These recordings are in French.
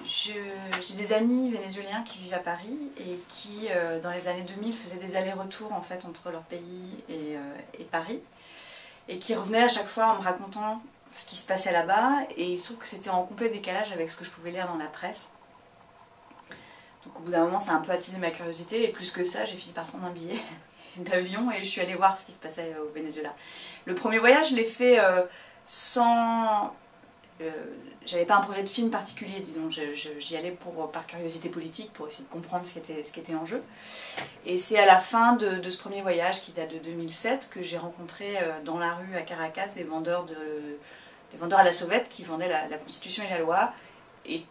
J'ai des amis vénézuéliens qui vivent à Paris et qui, dans les années 2000, faisaient des allers-retours en fait, entre leur pays et Paris. Et qui revenaient à chaque fois en me racontant ce qui se passait là-bas. Et il se trouve que c'était en complet décalage avec ce que je pouvais lire dans la presse. Donc au bout d'un moment, ça a un peu attisé ma curiosité. Et plus que ça, j'ai fini par prendre un billet d'avion et je suis allée voir ce qui se passait au Venezuela. Le premier voyage, je l'ai fait sans... j'avais pas un projet de film particulier, disons, j'y allais par curiosité politique, pour essayer de comprendre ce qui était en jeu. Et c'est à la fin de ce premier voyage, qui date de 2007, que j'ai rencontré dans la rue à Caracas des vendeurs à la sauvette qui vendaient la Constitution et la loi. Et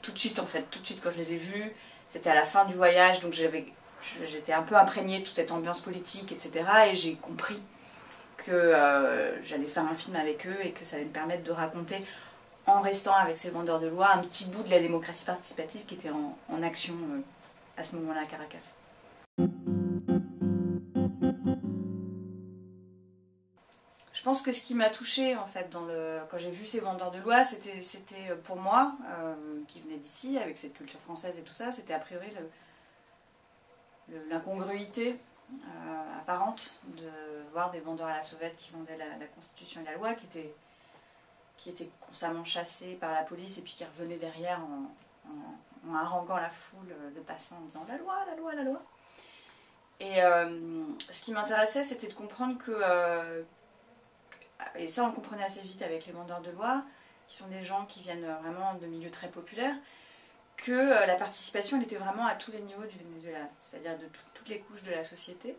tout de suite, en fait, tout de suite quand je les ai vus, c'était à la fin du voyage, donc j'étais un peu imprégnée de toute cette ambiance politique, etc. Et j'ai compris que j'allais faire un film avec eux et que ça allait me permettre de raconter, en restant avec ces vendeurs de loi, un petit bout de la démocratie participative qui était en action à ce moment-là à Caracas. Je pense que ce qui m'a touchée en fait, quand j'ai vu ces vendeurs de loi, c'était pour moi, qui venais d'ici, avec cette culture française et tout ça, c'était a priori l'incongruité apparente de voir des vendeurs à la sauvette qui vendaient la Constitution et la loi, qui étaient constamment chassés par la police et puis qui revenaient derrière en haranguant la foule de passants en disant « la loi, la loi, la loi ». Et ce qui m'intéressait, c'était de comprendre que, et ça on le comprenait assez vite avec les vendeurs de loi, qui sont des gens qui viennent vraiment de milieux très populaires, que la participation elle était vraiment à tous les niveaux du Venezuela, c'est-à-dire de toutes les couches de la société,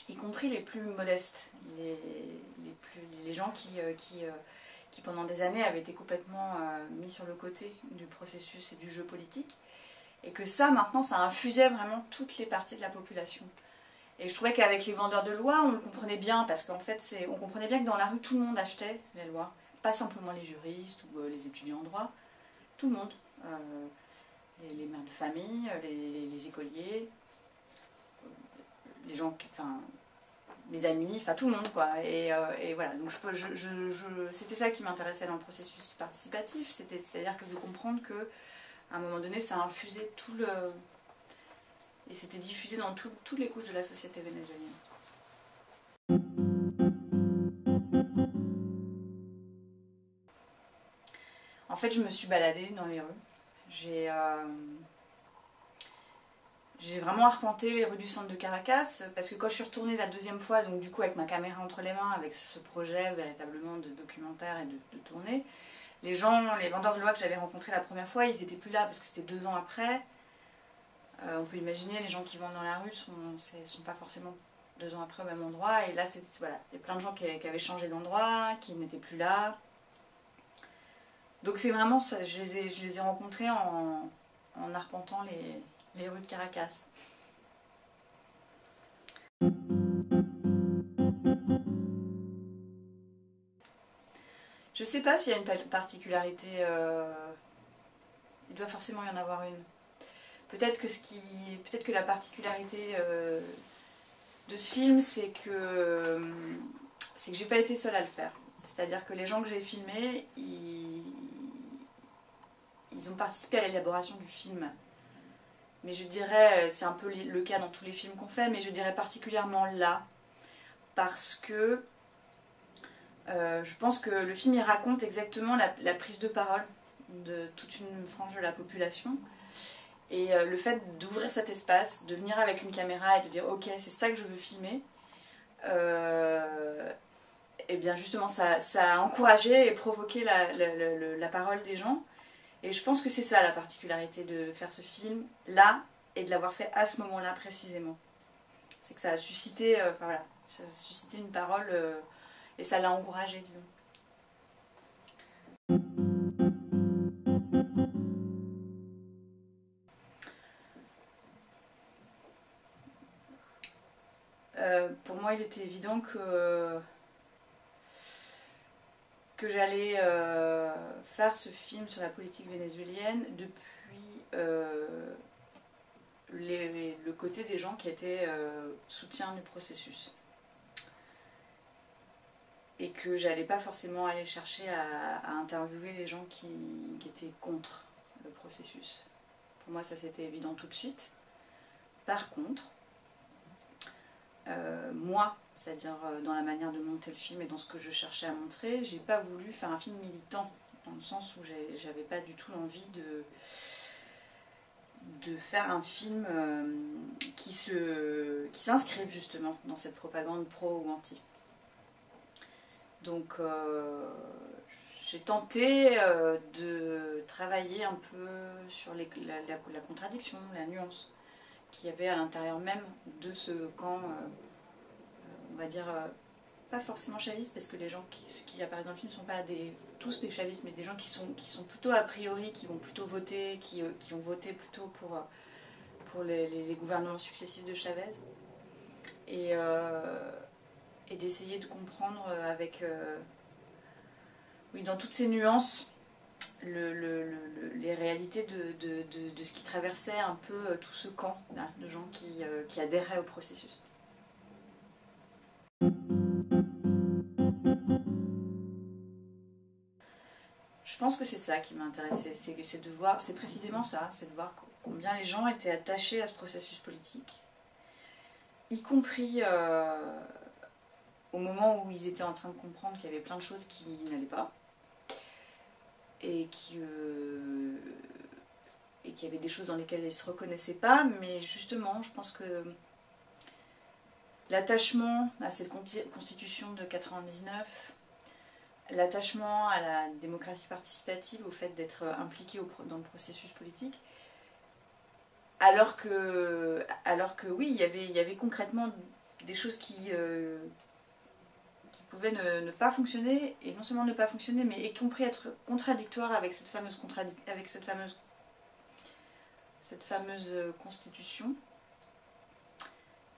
y compris les plus modestes, les gens qui pendant des années avaient été complètement mis sur le côté du processus et du jeu politique, et que ça maintenant ça infusait vraiment toutes les parties de la population. Et je trouvais qu'avec les vendeurs de loi on le comprenait bien, parce qu'en fait on comprenait bien que dans la rue tout le monde achetait les lois, pas simplement les juristes ou les étudiants en droit, tout le monde. Les mères de famille, les écoliers, les gens, enfin, mes amis, enfin tout le monde quoi. Et voilà, donc c'était ça qui m'intéressait dans le processus participatif, c'est-à-dire que de comprendre que à un moment donné ça infusait et c'était diffusé dans toutes les couches de la société vénézuélienne. En fait, je me suis baladée dans les rues. J'ai vraiment arpenté les rues du centre de Caracas, parce que quand je suis retournée la deuxième fois, donc du coup avec ma caméra entre les mains, avec ce projet véritablement de documentaire et de tournée, les vendeurs de loi que j'avais rencontrés la première fois, ils n'étaient plus là parce que c'était 2 ans après. On peut imaginer, les gens qui vendent dans la rue ne sont pas forcément 2 ans après au même endroit, et là voilà, il y a plein de gens qui avaient changé d'endroit, qui n'étaient plus là. Donc c'est vraiment ça, je les ai rencontrés en arpentant les rues de Caracas. Je sais pas s'il y a une particularité, il doit forcément y en avoir une. Peut-être que la particularité de ce film, c'est que j'ai pas été seule à le faire. C'est-à-dire que les gens que j'ai filmés, ils ont participé à l'élaboration du film. Mais je dirais, c'est un peu le cas dans tous les films qu'on fait, mais je dirais particulièrement là, parce que je pense que le film il raconte exactement la prise de parole de toute une frange de la population. Et le fait d'ouvrir cet espace, de venir avec une caméra et de dire ok, c'est ça que je veux filmer, et bien justement ça a encouragé et provoqué la parole des gens. Et je pense que c'est ça la particularité de faire ce film là et de l'avoir fait à ce moment-là précisément. C'est que ça a suscité, voilà, ça a suscité une parole et ça l'a encouragé, disons. Pour moi, il était évident que j'allais faire ce film sur la politique vénézuélienne depuis le côté des gens qui étaient soutien du processus. et que j'allais pas forcément aller chercher à interviewer les gens qui étaient contre le processus. Pour moi, ça c'était évident tout de suite. Par contre, moi, c'est-à-dire dans la manière de monter le film et dans ce que je cherchais à montrer, j'ai pas voulu faire un film militant, dans le sens où j'avais pas du tout l'envie de faire un film qui s'inscrive justement dans cette propagande pro ou anti. Donc j'ai tenté de travailler un peu sur la contradiction, la nuance qu'il y avait à l'intérieur même de ce camp, on va dire, pas forcément chavistes, parce que les gens qui apparaissent dans le film ne sont pas tous des chavistes, mais des gens qui sont plutôt a priori, qui vont plutôt voter, qui ont voté plutôt pour les gouvernements successifs de Chavez. Et d'essayer de comprendre avec, oui, dans toutes ces nuances, les réalités de ce qui traversait un peu tout ce camp là, de gens qui adhéraient au processus. Je pense que c'est ça qui m'a intéressée, c'est de voir, c'est précisément ça, c'est de voir combien les gens étaient attachés à ce processus politique, y compris au moment où ils étaient en train de comprendre qu'il y avait plein de choses qui n'allaient pas, et qu'il y avait des choses dans lesquelles ils ne se reconnaissaient pas, mais justement, je pense que l'attachement à cette constitution de 99, l'attachement à la démocratie participative, au fait d'être impliqué dans le processus politique, alors que oui, il y avait concrètement des choses qui pouvaient ne pas fonctionner, et non seulement ne pas fonctionner, mais y compris être contradictoire avec cette fameuse constitution.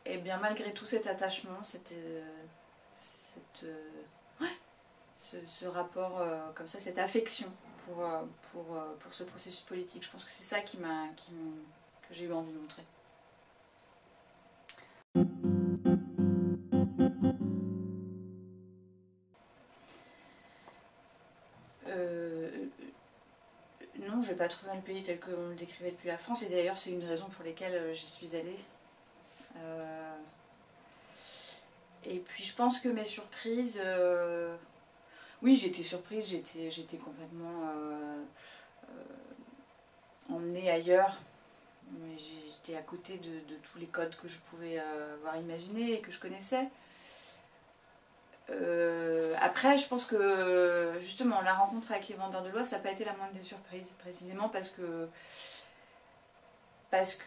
Et bien malgré tout cet attachement, ce rapport comme ça, cette affection pour ce processus politique, je pense que c'est ça que j'ai eu envie de montrer. Non, je n'ai pas trouvé le pays tel qu'on le décrivait depuis la France, et d'ailleurs c'est une raison pour laquelle j'y suis allée. Et puis je pense que mes surprises, oui, j'étais surprise, j'étais complètement emmenée ailleurs, mais j'étais à côté de tous les codes que je pouvais avoir imaginés et que je connaissais. Après, je pense que justement la rencontre avec les vendeurs de loi, ça n'a pas été la moindre des surprises, précisément parce que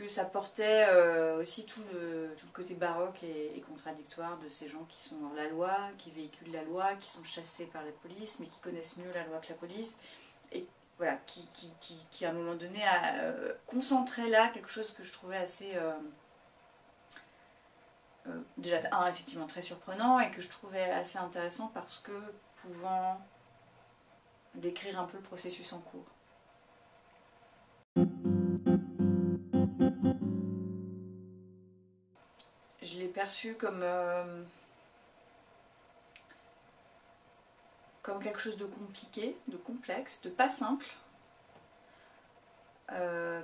ça portait aussi tout le côté baroque et contradictoire de ces gens qui sont hors la loi, qui véhiculent la loi, qui sont chassés par la police, mais qui connaissent mieux la loi que la police, et voilà, qui à un moment donné a concentré là quelque chose que je trouvais assez déjà effectivement très surprenant, et que je trouvais assez intéressant parce que pouvant décrire un peu le processus en cours. Je l'ai perçu comme quelque chose de compliqué, de complexe, de pas simple,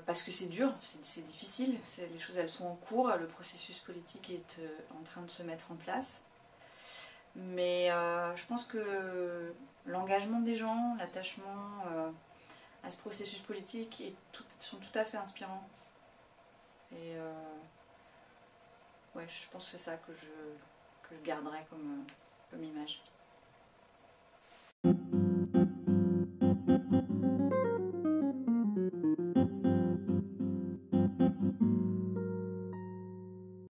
parce que c'est dur, c'est difficile, les choses elles sont en cours, le processus politique est en train de se mettre en place. Mais je pense que l'engagement des gens, l'attachement à ce processus politique sont tout à fait inspirants. Et ouais, je pense que c'est ça que je garderai comme image.